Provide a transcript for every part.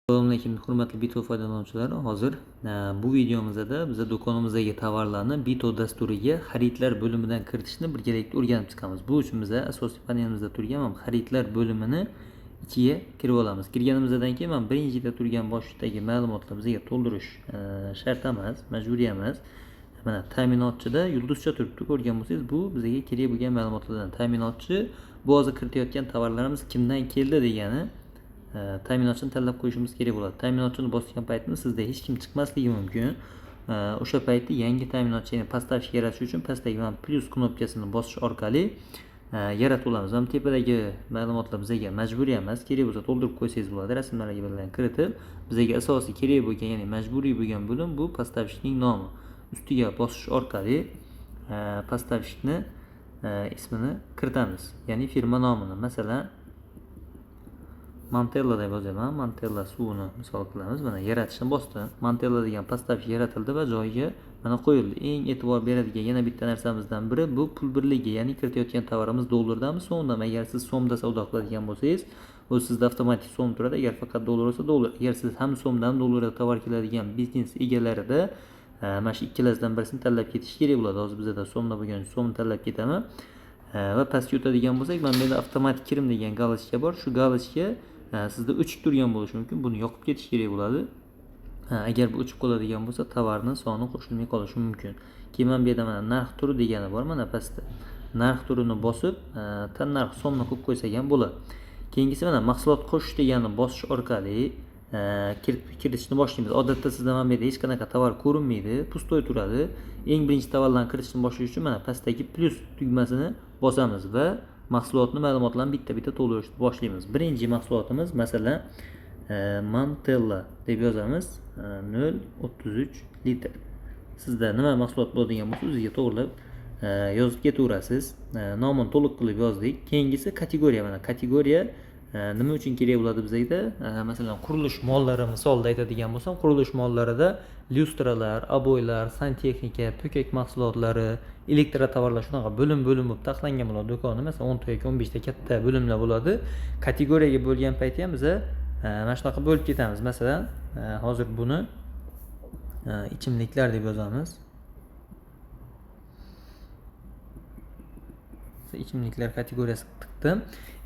Assalomu alaykum hurmatli Bito foydalanuvchilari. Hozir bu videomizda biz do'konimizdagi tovarlarni Bito dasturiga xaridlar bo'limidan kiritishni birgalikda o'rganib chiqamiz. Bu uchun biz asosiy panelimizda turgan xaridlar bo'limini ichiga kirib olamiz. Kirganimizdan keyin men birinchida turgan boshlikdagi ma'lumotlar bizga to'ldirish shart emas, majburiy emas. Mana ta'minotchida yulduzcha turibdi. Ko'rgan bo'lsangiz, bu bizga kerak bo'lgan ma'lumotlardan. Ta'minotchi bu hozir kiritayotgan tovarlarimiz kimdan keldi degani ta'minotchini tanlab qo'yishimiz kerak bo'ladi. Ta'minotchini bosgan paytda sizda hech kim chiqmasligi mumkin. O'sha paytda yangi ta'minotchini поставщик yaratish uchun pastdagi mana plus knopkasini bosish orqali yaratib olamiz. Mana tepadagi ma'lumotlar bizga majburiy emas, kerak bo'lsa to'ldirib qo'ysangiz bo'ladi. Rasmlarga bilan kiritib, bizga asosiy kerak bo'lgan, ya'ni majburiy bo'lgan bo'lim bu поставщикning nomi. Ustiga bosish orqali поставщикni ismini kiritamiz, ya'ni firma nomini. Masalan, Mantella deb yozaman. Mantella suvini misol qilamiz. Mana yaratishni bosdim. Mantella degan поставщик yaratildi va joyiga mana qo'yildi. Eng e'tibor beradigan yana bitta narsamizdan biri bu pul birligi, ya'ni kiritayotgan tovarimiz dollardami, so'mdami? Agar siz so'mda savdo qiladigan bo'lsangiz, u sizda avtomatik so'm turadi. Agar faqat dollar bo'lsa dollar. Agar siz ham so'mda ham dollarda tovar keladigan biznes egalarida mana shu ikkalasidan birisini tanlab ketish kerak bo'ladi. Hozir bizda so'mda bo'lgan so'mni tanlab ketaman. Va pastga o'tadigan bo'lsak, mana bu yerda avtomatik kirim degan galochka bor. Shu galochka sizda o'chib turgan bo'lishi mumkin. Buni yoqib ketish kerak bo'ladi. Agar bu o'chib qoladigan bo'lsa, tovarning soni qo'shilmay qolishi mumkin. Keyin mana bu yerda mana narx turi degani bor, mana pastda. Narx turini bosib, tannarx so'mni qo'yib qo'ysak ham bo'ladi. Keyingisi mana mahsulot qo'shish deganini bosish orqali kiritishni boshlaymiz. Odatda sizda mana bu yerda hech qanaqa tovar ko'rinmaydi, pustoy turadi. Eng birinchi tovarlarni kiritishni boshlash uchun mana pastdagi plus tugmasini bosamiz va mahsulotni ma'lumotlarni bitta-bitta to'ldirishni boshlaymiz. Birinchi mahsulotimiz masalan Mantella deb yozamiz. 0.33 litr. Sizda nima mahsulot bo'ladigan bo'lsa, o'zingizga to'g'rilab yozib ketaverasiz. Nomini to'liq qilib yozdik. Keyingisi kategoriya. Mana kategoriya nima uchun kerak bo'ladi bizga? Masalan, qurilish mollari misolida aytadigan bo'lsam, qurilish mollarida lyustralar, aboylar, santexnika, po'kak mahsulotlari, elektrotovarlar shunaqa bo'lim-bo'lim bo'lib taxlangan bo'ladi do'konni. Masalan, 10 ta yoki 15 ta katta bo'limlar bo'ladi. Kategoriyaga bo'lgan paytda ham biz mana shunaqa bo'lib ketamiz. Masalan, hozir buni ichimliklar deb yozamiz. Ichimliklar kategoriyasi tiqdim.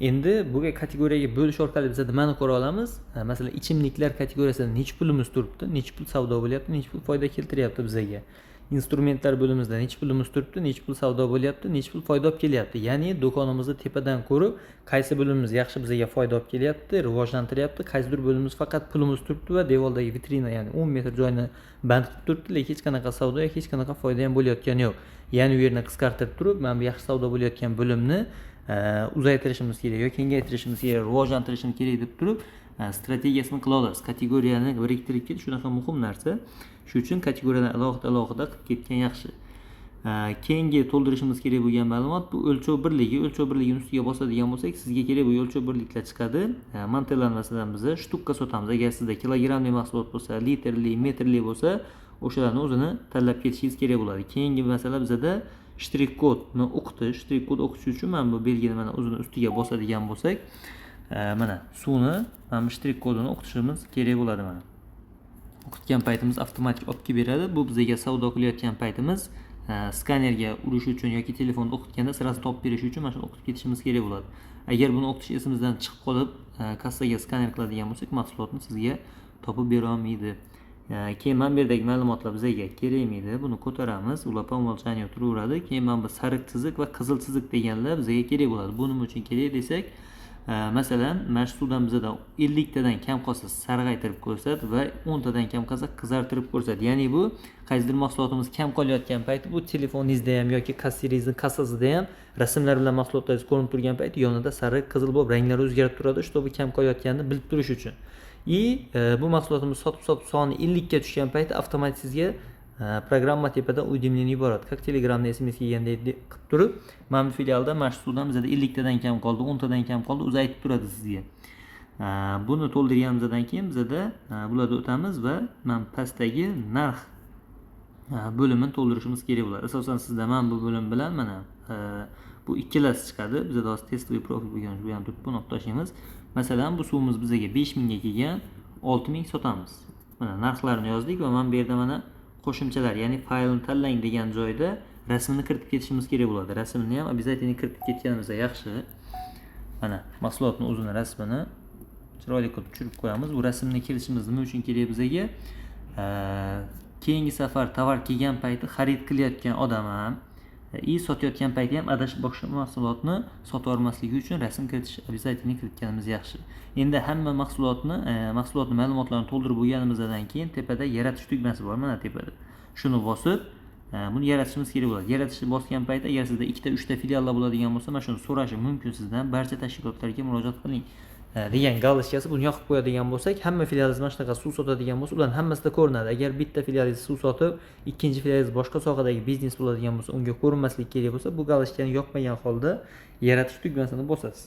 Endi bu kategoriyaga bo'lish orqali biz nimani ko'ra olamiz? Masalan, ichimliklar kategoriyasida necha pulimiz turibdi, necha pul savdo bo'lyapti, necha pul foyda keltiryapti bizga. Instrumentlar bo'limizda necha pulimiz turibdi, necha pul savdo bo'lyapti, necha pul foyda olib kelyapti. Ya'ni do'konimizni tepadan ko'rib, qaysi bo'limimiz yaxshi bizga foyda olib kelyapti, rivojlantiryapti, qaysidir bo'limimiz faqat pulimiz turibdi va devordagi vitrina, ya'ni 10 metr joyni band qilib turibdi, lekin hech qanaqa savdo yoki hech qanaqa foyda ham bo'layotgani yo'q. Ya'ni u yerni qisqartirib turib, mana bu yaxshi savdo bo'layotgan bo'limni uzaytirishimiz kerak yoki kengaytirishimiz kerak, rivojlantirishimiz kerak deb turib strategiyasini qila olasiz. Kategoriyani biriktirib ketish shunaqa muhim narsa. Shuning uchun kategoriyadan alohida qilib ketgan yaxshi. Keyingi to'ldirishimiz kerak bo'lgan ma'lumot bu o'lchov birligi. O'lchov birligining ustiga bosadigan bo'lsak, sizga kerak bo'lgan o'lchov birliklar chiqadi. Mantellar masalan biz shtukka sotamiz. Agar sizda kilogramli mahsulot bo'lsa, litrli, metrli bo'lsa, o'shalarni o'zini tanlab ketishingiz kerak bo'ladi. Keyingi masala bizda shtrik kodni o'qitish. Shtrik kod o'qitish uchun mana bu belgini mana o'zini ustiga bosadigan bo'lsak, mana suvni mana bu shtrik kodini o'qitishimiz kerak bo'ladi. Mana o'qitgan paytimiz avtomatik olib kelib beradi. Bu bizga savdo qilayotgan paytimiz skanerga urish uchun yoki telefonni o'qitganda sirasi topib berish uchun mana shuni o'qitib ketishimiz kerak bo'ladi. Agar buni o'qitish esimizdan chiqib qolib, kassaga skaner qiladigan bo'lsak, mahsulotni sizga topib bera olmaydi. Keyin mana bu yerdagi ma'lumotlar bizga kerakmaydi. Buni ko'taramiz, ular по умолчанию turaveradi. Keyin mana bu sariq chiziq va qizil chiziq deganlar bizga kerak bo'ladi. Bu nima uchun kerak desak, masalan, mana shu suvdan bizda 50 tadan kam qolsa sarg'aytirib ko'rsat va 10 tadan kam qolsa qizartirib ko'rsat. Ya'ni bu qaysidir mahsulotimiz kam qolayotgan payti bu telefoningizda ham yoki kassangizning kassasida ham rasmlar bilan mahsulotlaringiz ko'rinib turgan payti yonida sariq, qizil bo'lib ranglari o'zgarib turadi, чтобы kam qolayotganini bilib turish uchun. Bu mahsulotimiz sotib soni 50 ga tushgan payti avtomatik sizga programma tepada уведомление yuboradi. Как Telegramda SMS kelgandek qilib turib, mana bu filialda mana shu suvdan bizda 50 tadan kam qoldi, 10 tadan kam qoldi, o'zi aytib turadi sizga. Buni to'ldirganimizdan keyin bizda bularda o'tamiz va mana pastdagi narx bo'limini to'ldirishimiz kerak bo'ladi. Asosan sizda mana bu bo'lim bilan mana bu ikkalasi chiqadi. Bizda hozir testoviy profil bo'lgan shu ham turib buni olib tashlaymiz. Masalan, bu suvimiz bizga 5000 ga kelgan, 6000 sotamiz. Mana narxlarni yozdik va mana bu yerda mana qo'shimchalar, ya'ni faylni tanlang degan joyda rasmini kiritib ketishimiz kerak bo'ladi. Rasmni ham обязательно kiritib ketganimizda yaxshi. Mana mahsulotning o'zini rasmini chiroyli qilib tushirib qo'yamiz. Bu rasmni kiritishimiz nima uchun kerak bizga? Keyingi safar tovar kelgan payti xarid qilayotgan odam ham sotayotgan payti ham adashib boshqa mahsulotni sotib olmasligi uchun rasm kiritish обязательно kiritganimiz yaxshi. Endi hamma mahsulotni ma'lumotlarini to'ldirib bo'lganimizdan keyin tepada yaratish tugmasi bor, mana tepada. Shuni bosib, buni yaratishimiz kerak bo'ladi. Yaratishni bosgan paytda agar sizda 2 ta 3 ta filiallar bo'ladigan bo'lsa, mana shuni so'rashi mumkin sizdan. Barcha tashkilotlarga murojaat qiling degan galashkasi, buni yoqib qo'yadigan bo'lsak, hamma filialingiz mana shunaqa suv sotadigan bo'lsa, ularning hammasida ko'rinadi. Agar bitta filialingiz suv sotib, ikkinchi filialingiz boshqa sohadagi biznes bo'ladigan bo'lsa, unga ko'rinmaslik kerak bo'lsa, bu galashkani yoqmagan holda yaratish tugmasini bosasiz.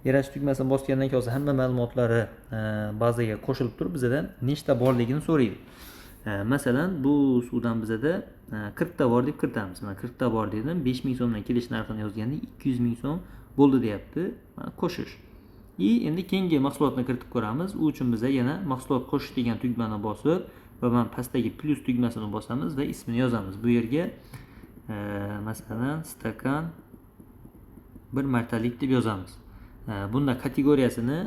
Yaratish tugmasini bosgandan keyin hamma ma'lumotlari bazaga qo'shilib turib, bizdan nechta borligini so'raydi. Masalan, bu suvdan bizada 40 ta bor deb kiritamiz. Mana 40 ta bor dedim, 5000 so'mdan kelish narxini yozganda 200 ming so'm bo'ldi deyapti. Mana qo'shish. Endi keyingi mahsulotni kiritib ko'ramiz. U uchun biz yana mahsulot qo'shish degan tugmani bosib va mana pastdagi plus tugmasini bosamiz va ismini yozamiz. Bu yerga masalan stakan 1 martalik deb yozamiz. Bunda kategoriyasini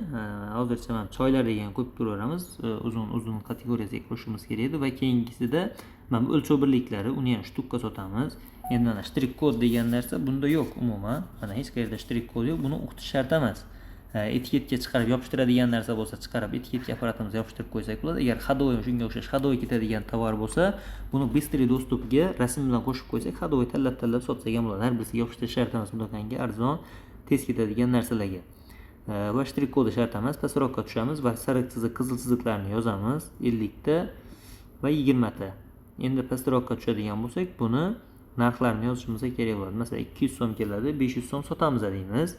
hozircha mana choylar degan qo'yib turaveramiz. Uzun kategoriyasiga qo'shishimiz kerak edi va keyingisida mana bu o'lchov birliklari, uni ham shtukka sotamiz. Endi mana strik kod degan narsa bunda yo'q umuman. Mana hech qayerda strik kod yo'q. Buni o'qitish shart emas. Etiketga chiqarib yopishtiradigan narsa bo'lsa, chiqarib etiketga apparatimizni yopishtirib qo'ysak bo'ladi. Agar hadovoy shunga o'xshash hadovoy ketadigan tovar bo'lsa, buni bыстрый доступga rasm bilan qo'shib qo'ysak, hadovoy tanlab sotsak ham bo'ladi. Har birisiga yopishtirish shart emas, bunaqangi arzon, tez ketadigan narsalarga. Va strik kodi shart emas. Pastroqqa tushamiz va sariq chiziq, qizil chiziqlarni yozamiz. 50 ta va 20 ta. Endi pastroqqa tushadigan bo'lsak, buni narxlarini yozishimiz kerak bo'ladi. Masalan, 200 so'm keladi, 500 so'm sotamiz deymiz.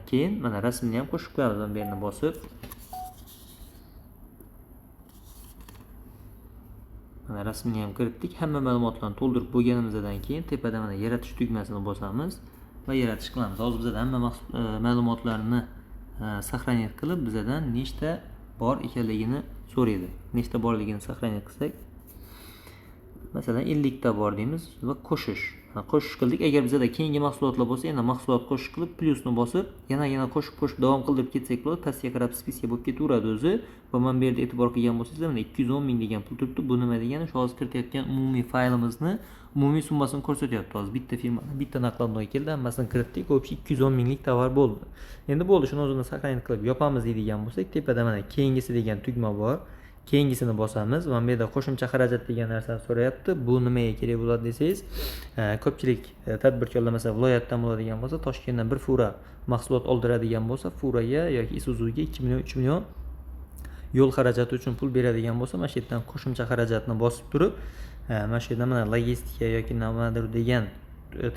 Keyin mana rasmni ham qo'shib qo'yamiz. Mana bu yerni bosib, mana rasmni ham kiritdik. Hamma ma'lumotlarni to'ldirib bo'lganimizdan keyin tepada mana yaratish tugmasini bosamiz va yaratish qilamiz. Hozir bizda hamma ma'lumotlarni saqlanib qilib, bizdan nechta bor ekanligini so'raydi. Nechta borligini saqlanib qilsak, masalan 50 ta bor deymiz va qo'shish. Qo'shish qildik. Agar bizda keyingi mahsulotlar bo'lsa, yana mahsulot qo'shib qilib plyusni bosib, yana qo'shib davom qildirib ketsak bo'ladi. Pastga qarab spiska bo'lib ketaveradi o'zi. Va mana bu yerda e'tibor qilgan bo'lsangiz, mana 210 ming degan pul turibdi. Bu nima degani? Shu hozir kiritayotgan umumiy faylimizni umumiy summasini ko'rsatyapti. Hozir bitta firmadan bitta naqdlamaya keldi, hammasini kiritdik. Ko'pchi 210 minglik tovar bo'ldi. Endi bo'ldi, shuni o'zini saqlanib qilib yopamiz deydigan bo'lsak, tepada mana keyingisi degan tugma bor. Keyingisini bosamiz. Mana bu yerda qo'shimcha xarajat degan narsani so'rayapti. Bu nimaga kerak bo'ladi desangiz, ko'pchilik tadbirkorlar masalan viloyatdan bo'ladigan bo'lsa, Toshkentdan bir fura mahsulot oldiradigan bo'lsa, furaga yoki Isuzuga 2 million 3 million yo'l xarajati uchun pul beradigan bo'lsa, mana shu yerdan qo'shimcha xarajatni bosib turib, mana shu yerda mana logistika yoki nimadir degan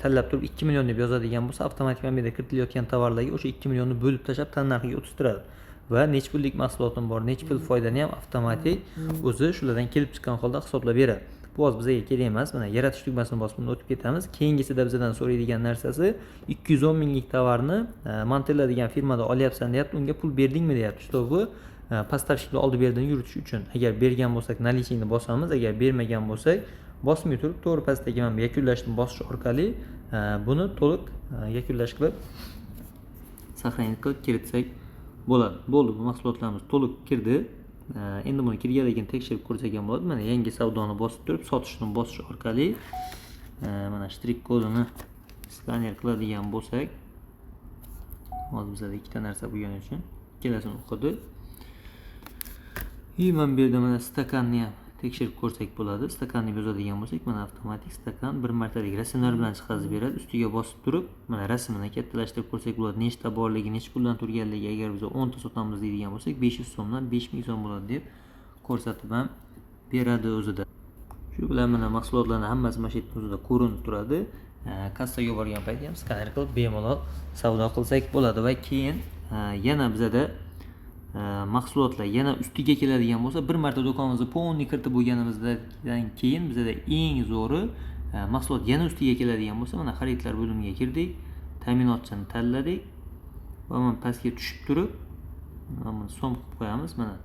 tanlab turib 2 million deb yozadigan bo'lsa, avtomatik mana bu yerda kiritilayotgan tovarlarga o'sha 2 millionni bo'lib tashlab tannarxiga o'tiradi. Va necha pullik mahsulotim bor, necha pul foydani ham avtomatik o'zi shulardan kelib chiqqan holda hisoblab beradi. Bu hozir bizga kerak emas. Mana yaratish tugmasini bosib bundan o'tib ketamiz. Keyingisida bizdan so'raydigan narsasi 210 minglik tovarni Montella degan firmada olyapsan deyapti. Unga pul berdingmi deyapti. Shu bu поставщикni oldi berdan yuritish uchun. Agar bergan bo'lsak наличныйni bosamiz, agar bermagan bo'lsak bosmay turib to'g'ri pastdagi mana yakunlashni bosish orqali buni to'liq yakunlash qilib saqlanib qilib kiritsak bo'ladi. Bo'ldi, bu mahsulotlarimiz to'liq kirdi. Endi buni kirganligini tekshirib ko'rsak ham bo'ladi. Mana yangi savdoni bosib turib, sotishni bosish orqali mana strik kodini skaner qiladigan bo'lsak, hozir bizda ikkita narsa bo'lgani uchun ikkalasini o'qidi. Mana bu yerda mana stakanni ham tekshirib ko'rsak bo'ladi. Stakanni yozadigan bo'lsak, mana avtomatik stakan bir martalik rasmlar bilan chiqazib beradi. Ustiga bosib turib, mana rasmini kattalashtirib ko'rsak bo'ladi. Nechta borligi, necha puldan turganligi, agar biz 10 ta sotamiz deydigan bo'lsak, 500 so'mdan 5000 so'm bo'ladi deb ko'rsatib ham beradi o'zida. Shu bilan mana mahsulotlarning hammasi mana shu yerda o'zida ko'rinib turadi. Kassaga borgan paytda ham skaner qilib bemalol savdo qilsak bo'ladi va keyin yana bizada mahsulotlar yana ustiga keladigan bo'lsa, bir marta do'konimizga polni kiritib bo'lganimizdan keyin bizda eng zo'ri mahsulot yana ustiga keladigan bo'lsa, mana xaridlar bo'limiga kirdik, ta'minotchini tanladik va mana pastga tushib turib, mana so'm qilib qo'yamiz. Mana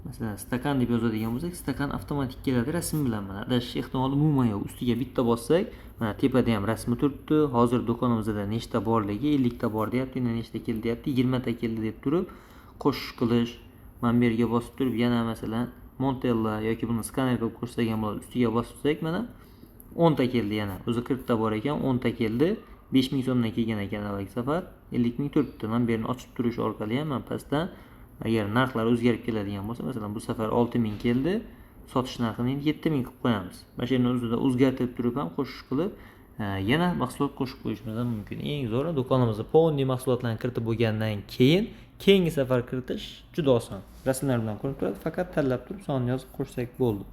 Masalan, stakan deb yozadigan bo'lsak, stakan avtomatik keladi rasm bilan. Mana adashish ehtimoli umuman yo'q. Ustiga bitta bossak, mana tepada ham rasmi turibdi. Hozir do'konimizda nechta borligi, 50 ta bor deyapti, yana nechta keldi deyapti, 20 ta keldi deb turib, qo'shish qilish, mana bu yerga bosib turib, yana masalan Montella yoki buni skaner qilib ko'rsatgan bo'ladi. Ustiga bossak, mana 10 ta keldi yana. O'zi 40 ta bor ekan, 10 ta keldi. 5000 so'mdan kelgan ekan avvalgi safar. 50 ming turibdi. Mana bu yerni ochib turish orqali ham mana pastdan agar narxlar o'zgarib keladigan bo'lsa, masalan bu safar 6000 keldi, sotish narxini 7000 qilib qo'yamiz. Mana shu yerni o'zida o'zgartirib turib ham qo'shish qilib, yana mahsulot qo'shib qo'yishimiz ham mumkin. Eng zo'ri do'konimizda polniy mahsulotlarni kiritib bo'lgandan keyin keyingi safar kiritish juda oson. Rasmlar bilan ko'rinib turadi, faqat tanlab turib sonini yozib qo'shsak bo'ldi.